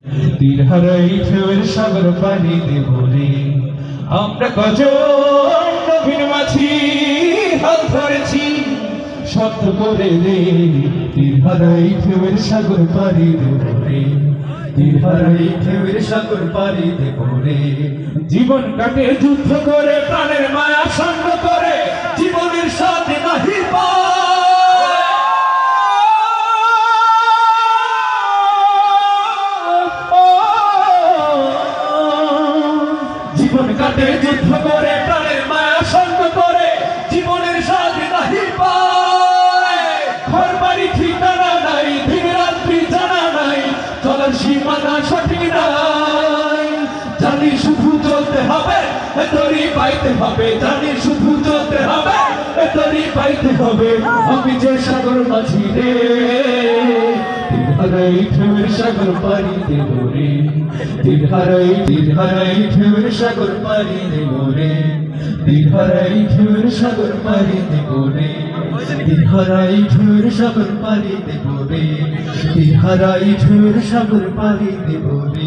তীর হারাই ঢেউয়ের সাগর পানি দেব রে। আমরা কজন নবীর মাঝি হাত ধরেছি শব্দ করে রে। তীর হারাই ঢেউয়ের সাগর পানি দেব রে। তীর হারাই ঢেউয়ের সাগর পানি দেব রে। জীবন কাটে যুদ্ধ করে প্রাণের মায়া সঙ্গ করে জীবনের সাথে নাহি জীবন কাটে যুদ্ধ করে প্রাণের মায়া সঙ্গ করে জীবনের সাথে নাহি পায়। ঘর বাড়ি ঠিকানা নাই দিন রাত্রি জানা নাই চলার সীমানা সঠিক নাই। জানি শুধু চলতে হবে এতরি পাইতে হবে। জানি শুধু চলতে হবে এতরি পাইতে হবে। আমি যে সাগর মাঝি রে তীর হারাই ঢেউয়ের সাগর পানি দেব রে। তীর হারাই ঢেউয়ের সাগর পানি দেব রে। তীর হারাই ঢেউয়ের সাগর পানি দেব রে। তীর হারাই ঢেউয়ের সাগর পানি দেব রে। তীর হারাই ঢেউয়ের সাগর পানি দেব রে।